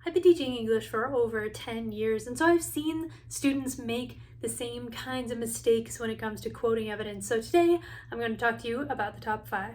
I've been teaching English for over 10 years, and so I've seen students make the same kinds of mistakes when it comes to quoting evidence. So today, I'm going to talk to you about the top 5.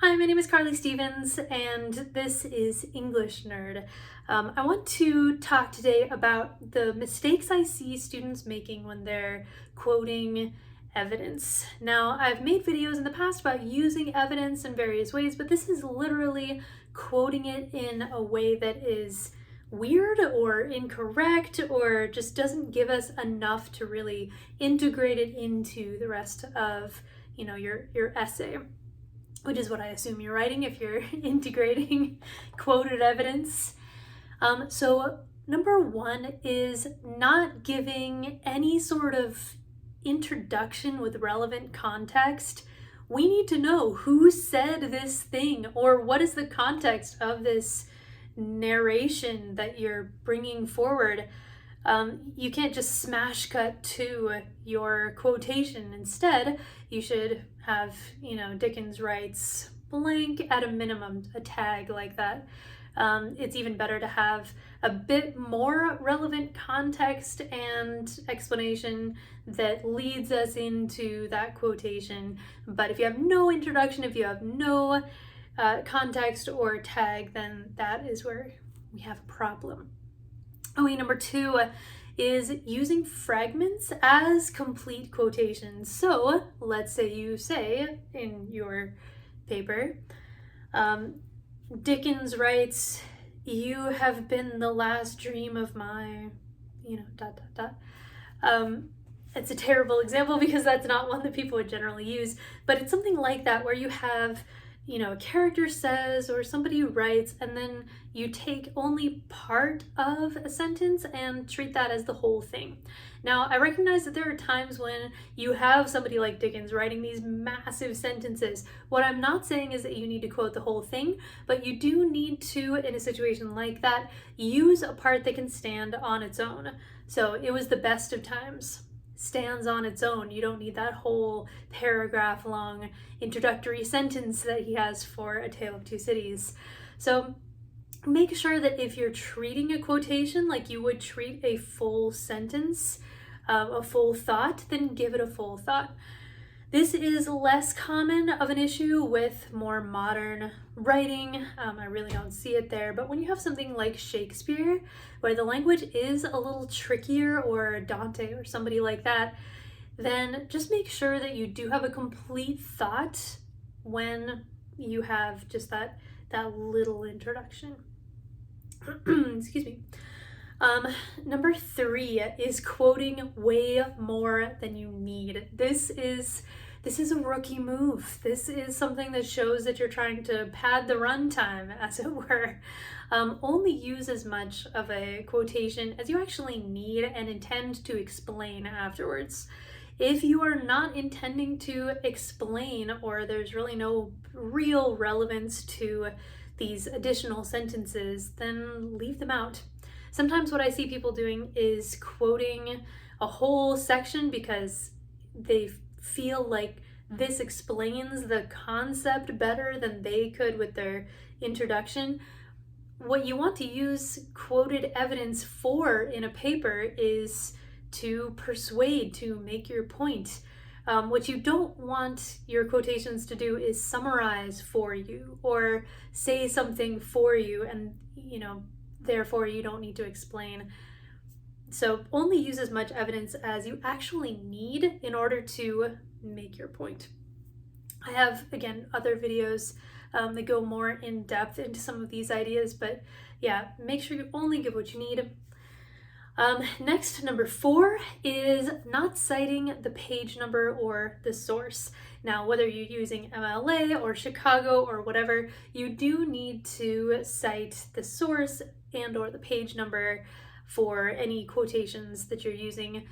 Hi, my name is Carly Stevens, and this is English Nerd. I want to talk today about the mistakes I see students making when they're quoting evidence. Now, I've made videos in the past about using evidence in various ways, but this is literally quoting it in a way that is weird or incorrect or just doesn't give us enough to really integrate it into the rest of, your essay, which is what I assume you're writing if you're integrating quoted evidence. So number 1 is not giving any sort of introduction with relevant context. We need to know who said this thing or what is the context of this narration that you're bringing forward. You can't just smash cut to your quotation. Instead, you should have, Dickens writes blank at a minimum, a tag like that. It's even better to have a bit more relevant context and explanation that leads us into that quotation. But if you have no introduction, if you have no context or tag, then that is where we have a problem. Okay, number 2 is using fragments as complete quotations. So let's say you say in your paper, Dickens writes, "You have been the last dream of my, It's a terrible example because that's not one that people would generally use, but it's something like that where you have, a character says or somebody writes, and then you take only part of a sentence and treat that as the whole thing. Now, I recognize that there are times when you have somebody like Dickens writing these massive sentences. What I'm not saying is that you need to quote the whole thing, but you do need to, in a situation like that, use a part that can stand on its own. So it was the best of times. Stands on its own. You don't need that whole paragraph long introductory sentence that he has for A Tale of Two Cities. So make sure that if you're treating a quotation like you would treat a full sentence, a full thought, then give it a full thought. This is less common of an issue with more modern writing. I really don't see it there, but when you have something like Shakespeare, where the language is a little trickier, or Dante or somebody like that, then just make sure that you do have a complete thought when you have just that little introduction. Excuse me. Number 3 is quoting way more than you need. This is a rookie move. This is something that shows that you're trying to pad the runtime, as it were. Only use as much of a quotation as you actually need and intend to explain afterwards. If you are not intending to explain, or there's really no real relevance to these additional sentences, then leave them out. Sometimes what I see people doing is quoting a whole section because they feel like this explains the concept better than they could with their introduction. What you want to use quoted evidence for in a paper is to persuade, to make your point. What you don't want your quotations to do is summarize for you or say something for you, and therefore you don't need to explain. So only use as much evidence as you actually need in order to make your point. I have, again, other videos that go more in depth into some of these ideas, but yeah, make sure you only give what you need. Next, number 4 is not citing the page number or the source. Now, whether you're using MLA or Chicago or whatever, you do need to cite the source and or the page number for any quotations that you're using.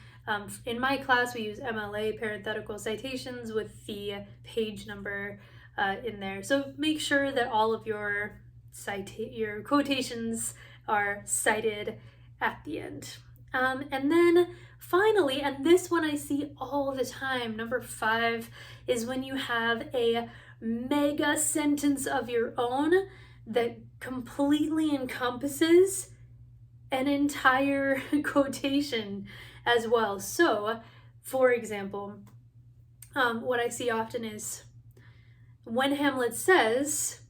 In my class, we use MLA, parenthetical citations, with the page number in there. So make sure that all of your quotations are cited at the end. And then finally, and this one I see all the time, number 5, is when you have a mega sentence of your own that completely encompasses an entire quotation as well. So, for example, what I see often is when Hamlet says,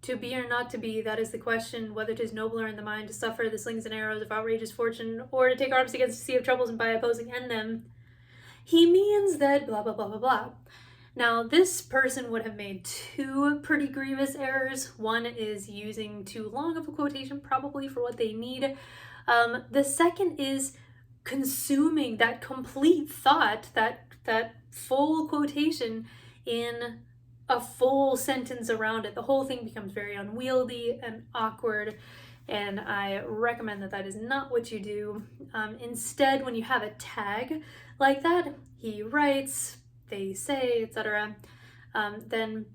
"To be or not to be, that is the question, whether 'tis nobler in the mind to suffer the slings and arrows of outrageous fortune, or to take arms against the sea of troubles and by opposing end them," he means that blah, blah, blah, blah, blah. Now, this person would have made two pretty grievous errors. One is using too long of a quotation, probably for what they need. The second is consuming that complete thought, that full quotation, in a full sentence around it. The whole thing becomes very unwieldy and awkward, and I recommend that that is not what you do. Instead, when you have a tag like that, he writes, they say, etc., then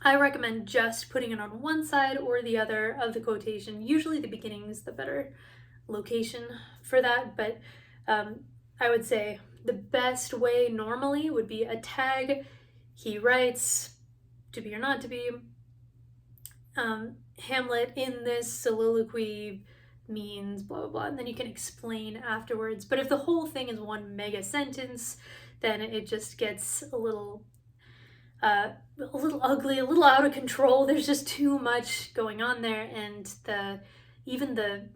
I recommend just putting it on one side or the other of the quotation. Usually the beginning is the better location for that, but I would say the best way normally would be a tag. He writes, "To be or not to be, Hamlet in this soliloquy means blah, blah, blah," and then you can explain afterwards. But if the whole thing is one mega sentence, then it just gets a little ugly, a little out of control. There's just too much going on there, and even the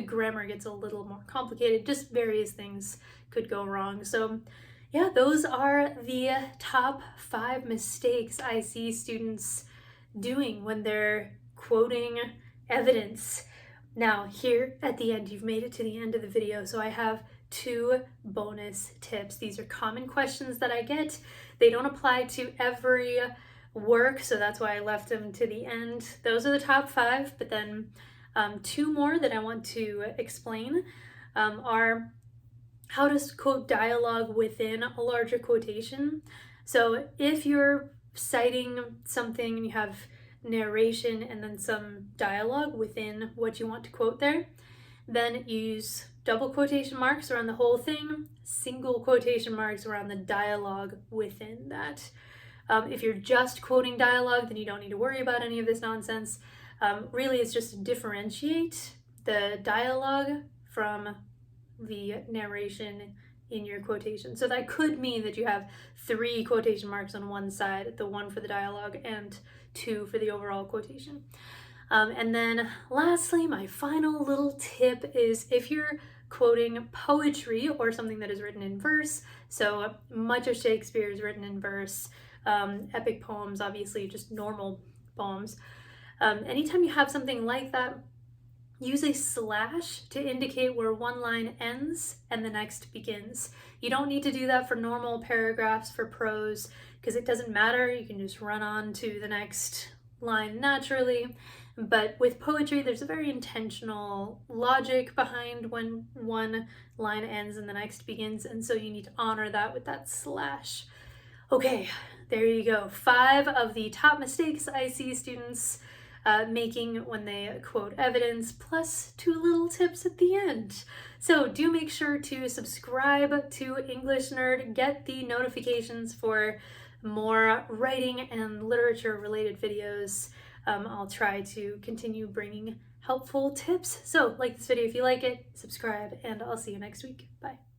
grammar gets a little more complicated. Just various things could go wrong. So yeah, those are the top 5 mistakes I see students doing when they're quoting evidence. Now, here at the end, you've made it to the end of the video, so I have 2 bonus tips. These are common questions that I get. They don't apply to every work, so that's why I left them to the end. Those are the top 5, but then 2 more that I want to explain are how to quote dialogue within a larger quotation. So if you're citing something and you have narration and then some dialogue within what you want to quote there, then use double quotation marks around the whole thing, single quotation marks around the dialogue within that. If you're just quoting dialogue, then you don't need to worry about any of this nonsense. Really, it's just to differentiate the dialogue from the narration in your quotation. So that could mean that you have 3 quotation marks on one side, the 1 for the dialogue and 2 for the overall quotation. And then lastly, my final little tip is if you're quoting poetry or something that is written in verse, so much of Shakespeare is written in verse, epic poems, obviously just normal poems. Anytime you have something like that, use a slash to indicate where one line ends and the next begins. You don't need to do that for normal paragraphs for prose because it doesn't matter. You can just run on to the next line naturally. But with poetry, there's a very intentional logic behind when one line ends and the next begins, and so you need to honor that with that slash. Okay, there you go. 5 of the top mistakes I see students making when they quote evidence, plus 2 little tips at the end. So do make sure to subscribe to English Nerd, get the notifications for more writing and literature related videos. I'll try to continue bringing helpful tips. So like this video if you like it, subscribe, and I'll see you next week. Bye.